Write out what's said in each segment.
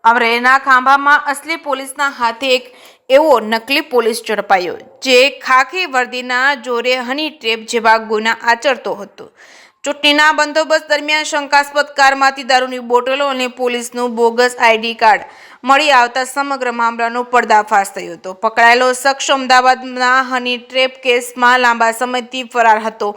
અમરેલીના ખાંભામાં અસલી પોલીસના હાથે એક એવો નકલી પોલીસ ઝડપાયો જે ખાખી વર્દીના જોરે હની ટ્રેપ જેવા ગુના આચરતો હતો। ચૂંટણીના બંદોબસ્ત દરમિયાન શંકાસ્પદ કારમાંથી દારૂની બોટલો અને પોલીસનું બોગસ આઈડી કાર્ડ મળી આવતા સમગ્ર મામલાનો પર્દાફાશ થયો હતો। પકડાયેલો શખ્સ અમદાવાદના હની ટ્રેપ કેસમાં લાંબા સમયથી ફરાર હતો।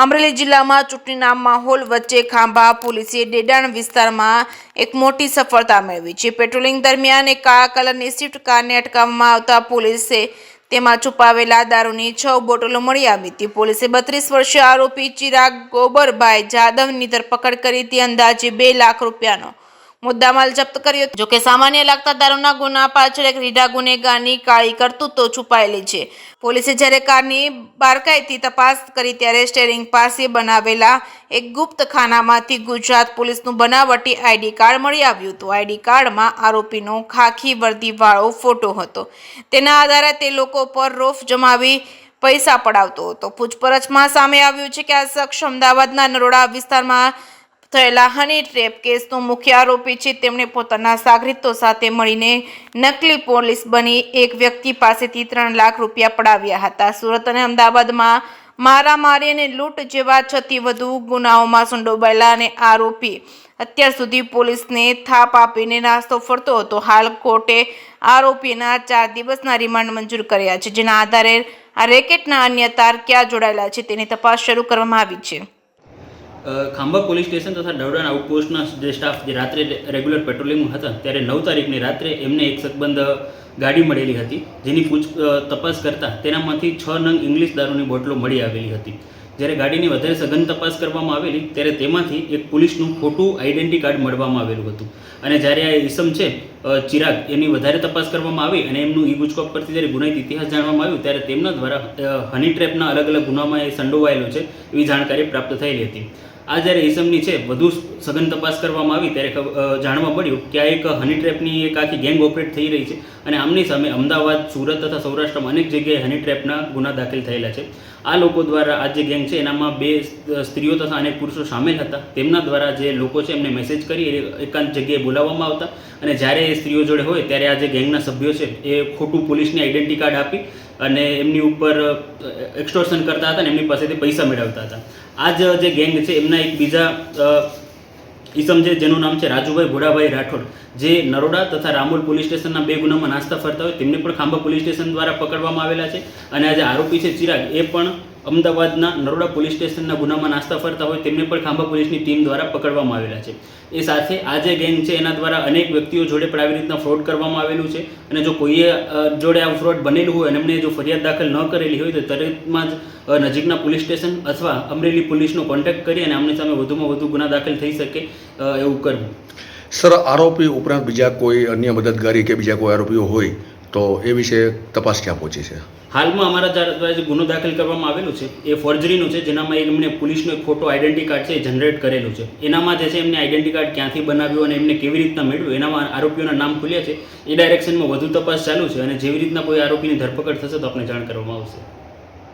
અમરેલી જિલ્લામાં ચૂંટણીના માહોલ વચ્ચે ખાંભા પોલીસે ડેડાણ વિસ્તારમાં એક મોટી સફળતા મેળવી છે। પેટ્રોલિંગ દરમિયાન એક કાળા કલરની સ્વિફ્ટ કારને અટકાવવામાં આવતા પોલીસે તેમાં છુપાવેલા દારૂની 6 બોટલો મળી આવી હતી। પોલીસે 32 વર્ષીય આરોપી ચિરાગ ગોબરભાઈ જાદવની ધરપકડ કરી હતી। અંદાજે 2 લાખ રૂપિયાનો મુદ્દામાલ જપ્ત કર્યો। જોકે સામાન્ય લાગતા દારૂના ગુના પાછળ એક રીઢા ગુનેગારની કાળી કરતૂતો છુપાયેલી છે। પોલીસે જ્યારે કારની બારકાઈથી તપાસ કરી ત્યારે સ્ટેરિંગ પાસે બનાવેલા એક ગુપ્ત ખાનામાંથી ગુજરાત પોલીસનું બનાવટી આઈડી કાર્ડ મળી આવ્યું હતું। આઈડી કાર્ડમાં આરોપીનો ખાખી વર્દીવાળો ફોટો હતો। તેના આધારે તે લોકો પર રોફ જમાવી પૈસા પડાવતો હતો। પૂછપરછમાં સામે આવ્યું છે કે આ શખ્સ અમદાવાદના નરોડા વિસ્તારમાં થયેલા હની ટ્રેપ કેસનો મુખ્ય આરોપી છે। તેમણે પોતાના સાગરીતો સાથે મળીને નકલી પોલીસ બની એક વ્યક્તિ પાસેથી 3 લાખ રૂપિયા પડાવ્યા હતા। સુરત અને અમદાવાદમાં મારામારી અને લૂંટ જેવા 6 થી વધુ ગુનાઓમાં સંડોવાયેલા અને આરોપી અત્યાર સુધી પોલીસને થાપ આપીને નાસ્તો ફરતો હતો। હાલ કોર્ટે આરોપીના 4 દિવસના રિમાન્ડ મંજૂર કર્યા છે, જેના આધારે આ રેકેટના અન્ય તાર ક્યાં જોડાયેલા છે તેની તપાસ શરૂ કરવામાં આવી છે। ખાંભા પોલીસ સ્ટેશન તથા દવડાણ આઉટપોસ્ટના જે સ્ટાફ જે રાત્રે રેગ્યુલર પેટ્રોલિંગમાં હતા ત્યારે 9 તારીખની રાત્રે એમને એક શકબંધ ગાડી મળેલી હતી, જેની તપાસ કરતાં તેનામાંથી 6 નંગ ઇંગ્લિશ દારૂની બોટલો મળી આવેલી હતી। જ્યારે ગાડીની વધારે સઘન તપાસ કરવામાં આવેલી ત્યારે તેમાંથી એક પોલીસનું ખોટું આઈડેન્ટિટી કાર્ડ મળવામાં આવેલું હતું। અને જ્યારે આ ઈસમ છે ચિરાગ, એની વધારે તપાસ કરવામાં આવી અને એમનું ઈ ગુજકોપ પરથી જ્યારે ગુનાહિત ઇતિહાસ જાણવામાં આવ્યું ત્યારે તેમના દ્વારા હની ટ્રેપના અલગ અલગ ગુનામાં એ સંડોવાયેલો છે એવી જાણકારી પ્રાપ્ત થયેલી હતી। આ જ્યારે ઈસમની છે વધુ સઘન તપાસ કરવામાં આવી ત્યારે જાણવા મળ્યું કે આ એક હની ટ્રેપની એક આખી ગેંગ ઓપરેટ થઈ રહી છે અને આમની સામે અમદાવાદ, સુરત તથા સૌરાષ્ટ્રમાં અનેક જગ્યાએ હની ટ્રેપના ગુના દાખલ થયેલા છે। આ લોકો દ્વારા આ જે ગેંગ છે એનામાં 2 સ્ત્રીઓ તથા અનેક પુરુષો સામેલ હતા। તેમના દ્વારા જે લોકો છે એમને મેસેજ કરી એકાંત જગ્યાએ બોલાવવામાં આવતા અને જ્યારે એ સ્ત્રીઓ જોડે હોય ત્યારે આ જે ગેંગના સભ્યો છે એ ખોટું પોલીસની આઈડેન્ટિટી કાર્ડ આપી અને એમની ઉપર એક્સટોર્શન કરતા હતા અને એમની પાસેથી પૈસા મેળવતા હતા। આ જે ગેંગ છે એમના એક બીજા ઈસમ છે જેનું નામ છે રાજુભાઈ ભોળાભાઈ રાઠોડ, જે નરોડા તથા રામોલ પોલીસ સ્ટેશનના 2 ગુનામાં નાસ્તા ફરતા હોય તેમને પણ ખાંભા પોલીસ સ્ટેશન દ્વારા પકડવામાં આવેલા છે। અને આ જે આરોપી છે ચિરાગ, એ પણ અમદાવાદના નરોડા પોલીસ સ્ટેશનના ગુનામાં નાસ્તા ફરતા હોય તેમને પણ ખાંભા પોલીસની ટીમ દ્વારા પકડવામાં આવેલા છે। એ સાથે આ જે ગેંગ છે એના દ્વારા અનેક વ્યક્તિઓ જોડે પણ આવી રીતના ફ્રોડ કરવામાં આવેલું છે અને જો કોઈએ જોડે આ ફ્રોડ બનેલું હોય અને એમને જો ફરિયાદ દાખલ ન કરેલી હોય તો તરતમાં જ નજીકના પોલીસ સ્ટેશન અથવા અમરેલી પોલીસનો કોન્ટેક્ટ કરી અને આમની સામે વધુમાં વધુ ગુના દાખલ થઈ શકે એવું કરવું। સર, આરોપી ઉપરાંત બીજા કોઈ અન્ય મદદગારી કે બીજા કોઈ આરોપીઓ હોય તો એ વિશે તપાસ ક્યાં પહોંચી છે? હાલમાં અમારા દ્વારા જે ગુનો દાખલ કરવામાં આવેલું છે એ ફોર્જરીનું છે, જેનામાં એમને પોલીસનો એક ફોટો આઈડેન્ટિટી કાર્ડ છે એ જનરેટ કરેલું છે। એનામાં જે છે એમને આઈડેન્ટિટી કાર્ડ ક્યાંથી બનાવ્યું અને એમને કેવી રીતના મેળવ્યું એનામાં આરોપીઓના નામ ખુલ્યા છે। એ ડાયરેક્શનમાં વધુ તપાસ ચાલુ છે અને જેવી રીતના કોઈ આરોપીની ધરપકડ થશે તો આપણે જાણ કરવામાં આવશે।